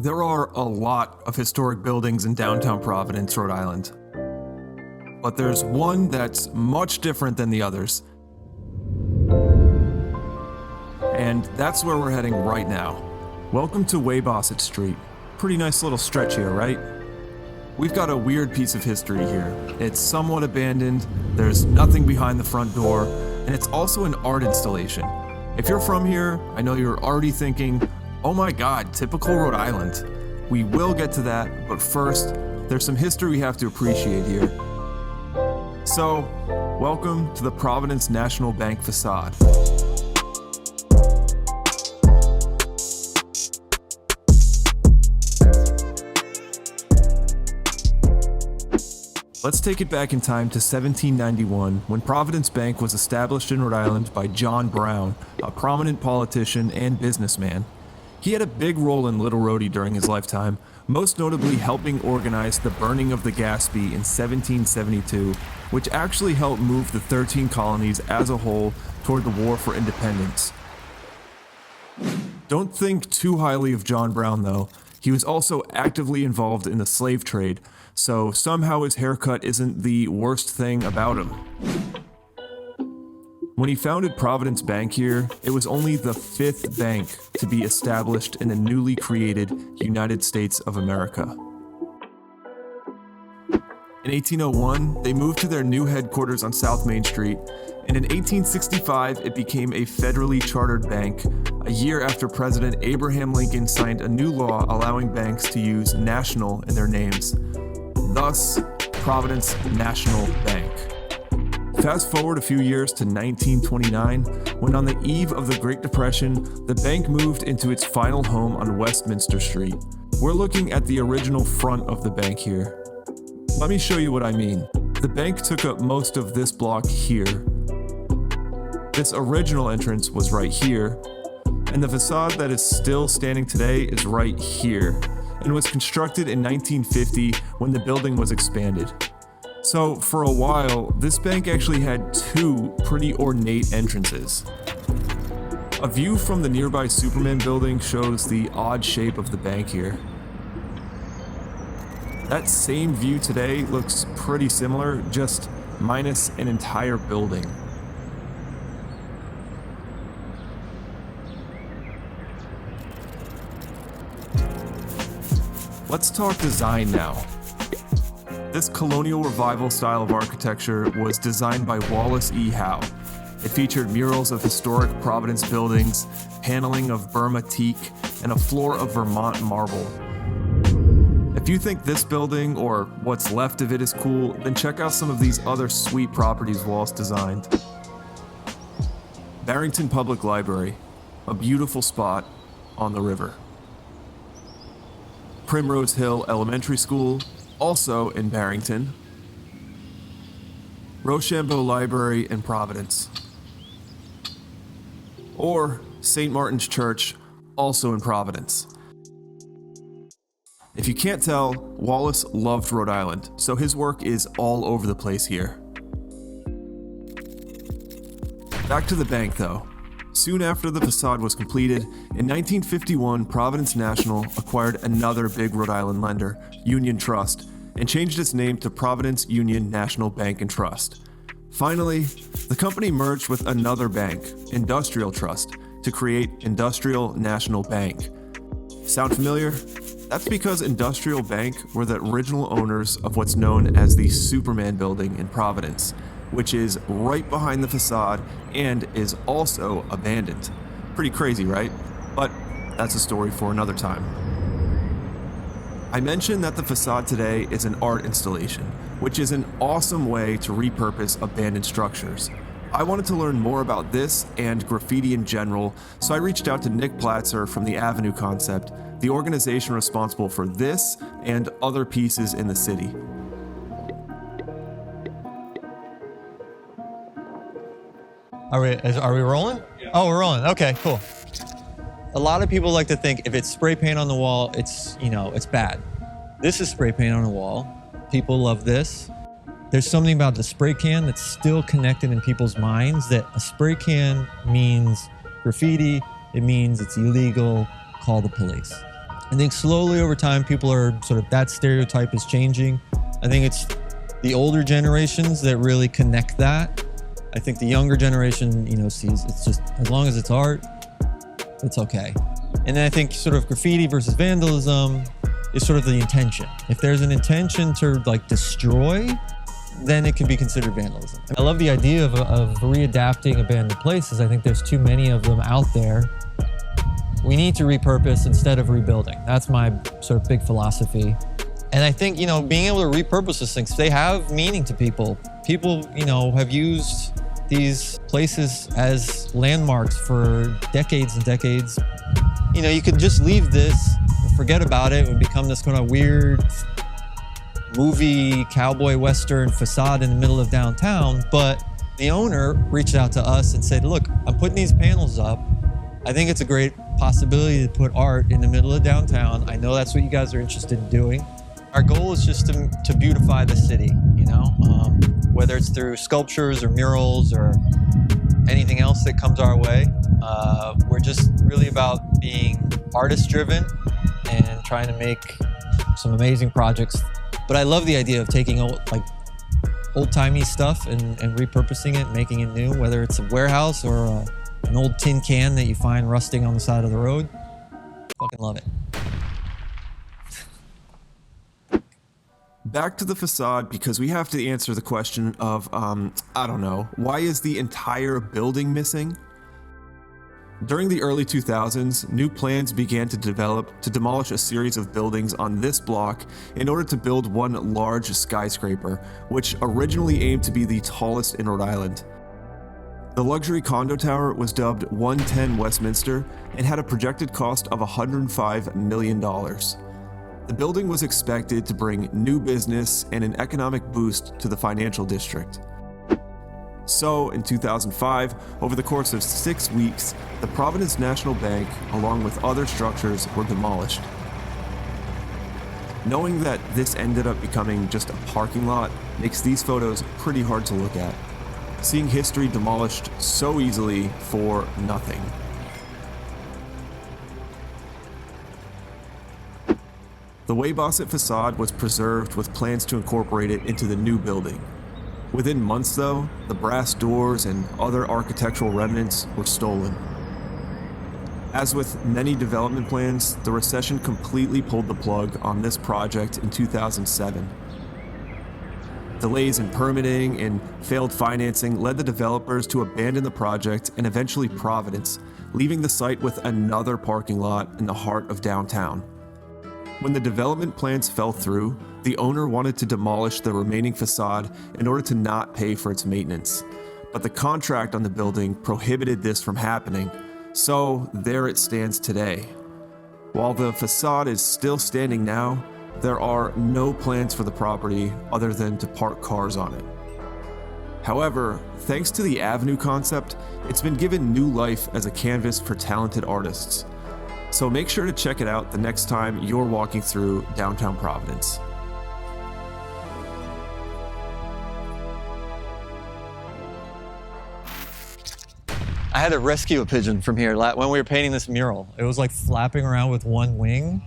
There are a lot of historic buildings in downtown Providence, Rhode Island. But there's one that's much different than the others. And that's where we're heading right now. Welcome to WEYBOSSET Street. Pretty nice little stretch here, right? We've got a weird piece of history here. It's somewhat abandoned, there's nothing behind the front door, and it's also an art installation. If you're from here, I know you're already thinking, oh my god, typical Rhode Island. We will get to that, but first, there's some history we have to appreciate here. So, welcome to the Providence National Bank facade. Let's take it back in time to 1791, when Providence Bank was established in Rhode Island by John Brown, a prominent politician and businessman. He had a big role in Little Rhody during his lifetime, most notably helping organize the burning of the Gaspee in 1772, which actually helped move the 13 colonies as a whole toward the war for independence. Don't think too highly of John Brown though. He was also actively involved in the slave trade, so somehow his haircut isn't the worst thing about him. When he founded Providence Bank here, it was only the 5th bank to be established in the newly created United States of America. In 1801, they moved to their new headquarters on South Main Street, and in 1865 it became a federally chartered bank, a year after President Abraham Lincoln signed a new law allowing banks to use national in their names. Thus, Providence National Bank. Fast forward a few years to 1929, when on the eve of the Great Depression, the bank moved into its final home on Westminster Street. We're looking at the original front of the bank here. Let me show you what I mean. The bank took up most of this block here. This original entrance was right here, and the facade that is still standing today is right here, and was constructed in 1950 when the building was expanded. So for a while, this bank actually had 2 pretty ornate entrances. A view from the nearby Superman building shows the odd shape of the bank here. That same view today looks pretty similar, just minus an entire building. Let's talk design now. This colonial revival style of architecture was designed by Wallace E. Howe. It featured murals of historic Providence buildings, paneling of Burma teak, and a floor of Vermont marble. If you think this building, or what's left of it, is cool, then check out some of these other sweet properties Wallace designed. Barrington Public Library, a beautiful spot on the river. Primrose Hill Elementary School, also in Barrington. Rochambeau Library in Providence. Or St. Martin's Church, also in Providence. If you can't tell, Wallace loved Rhode Island, so his work is all over the place here. Back to the bank though. Soon after the facade was completed, in 1951, Providence National acquired another big Rhode Island lender, Union Trust, and changed its name to Providence Union National Bank and Trust. Finally, the company merged with another bank, Industrial Trust, to create Industrial National Bank. Sound familiar? That's because Industrial Bank were the original owners of what's known as the Superman building in Providence, which is right behind the facade and is also abandoned. Pretty crazy, right? But that's a story for another time. I mentioned that the facade today is an art installation, which is an awesome way to repurpose abandoned structures. I wanted to learn more about this and graffiti in general, so I reached out to Nick Platzer from the Avenue Concept, the organization responsible for this and other pieces in the city. Are we rolling? Oh, we're rolling. Okay, cool. A lot of people like to think if it's spray paint on the wall, it's bad. This is spray paint on the wall. People love this. There's something about the spray can that's still connected in people's minds, that a spray can means graffiti, it means it's illegal, call the police. I think slowly over time, people are sort of, that stereotype is changing. I think it's the older generations that really connect that. I think the younger generation, you know, sees it's just, as long as it's art, it's okay. And then I think sort of graffiti versus vandalism is sort of the intention. If there's an intention to like destroy, then it can be considered vandalism. I love the idea of readapting abandoned places. I think there's too many of them out there. We need to repurpose instead of rebuilding. That's my sort of big philosophy. And I think, you know, being able to repurpose these things, they have meaning to people. People, you know, have used these places as landmarks for decades and decades. You know, you could just leave this, forget about it, and become this kind of weird movie, cowboy western facade in the middle of downtown. But the owner reached out to us and said, look, I'm putting these panels up. I think it's a great possibility to put art in the middle of downtown. I know that's what you guys are interested in doing. Our goal is just to beautify the city, you know, whether it's through sculptures or murals or anything else that comes our way. We're just really about being artist-driven and trying to make some amazing projects. But I love the idea of taking old-timey stuff and repurposing it, making it new, whether it's a warehouse or an old tin can that you find rusting on the side of the road. Fucking love it. Back to the facade, because we have to answer the question of, I don't know, why is the entire building missing? During the early 2000s, new plans began to develop to demolish a series of buildings on this block in order to build one large skyscraper, which originally aimed to be the tallest in Rhode Island. The luxury condo tower was dubbed 110 Westminster and had a projected cost of $105 million. The building was expected to bring new business and an economic boost to the financial district. So, in 2005, over the course of 6 weeks, the Providence National Bank, along with other structures, were demolished. Knowing that this ended up becoming just a parking lot makes these photos pretty hard to look at. Seeing history demolished so easily for nothing. The WEYBOSSET facade was preserved with plans to incorporate it into the new building. Within months though, the brass doors and other architectural remnants were stolen. As with many development plans, the recession completely pulled the plug on this project in 2007. Delays in permitting and failed financing led the developers to abandon the project and eventually Providence, leaving the site with another parking lot in the heart of downtown. When the development plans fell through, the owner wanted to demolish the remaining facade in order to not pay for its maintenance. But the contract on the building prohibited this from happening, so there it stands today. While the facade is still standing now, there are no plans for the property other than to park cars on it. However, thanks to the Avenue concept, it's been given new life as a canvas for talented artists. So make sure to check it out the next time you're walking through downtown Providence. I had to rescue a pigeon from here when we were painting this mural. It was like flapping around with one wing.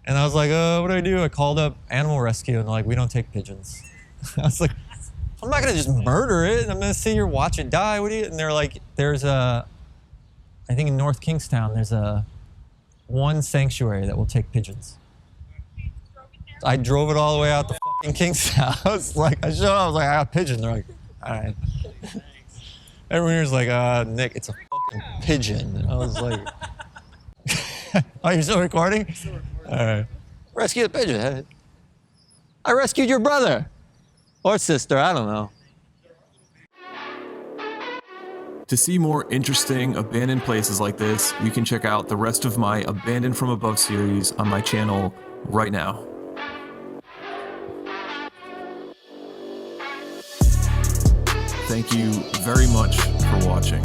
And I was like, what do I do? I called up animal rescue and they're like, we don't take pigeons. I was like, I'm not gonna just murder it. I'm gonna sit here, watch it die. What do you? And they're like, I think in North Kingstown, there's one sanctuary that will take pigeons. I drove it all the way out to fucking Kingstown. I was like, I was like, I got a pigeon. They're like, all right. Everyone here's like, Nick, it's a fucking pigeon. And I was like, oh, you're still recording? All right. Rescue the pigeon. I rescued your brother. Or sister, I don't know. To see more interesting abandoned places like this, you can check out the rest of my Abandoned from Above series on my channel right now. Thank you very much for watching.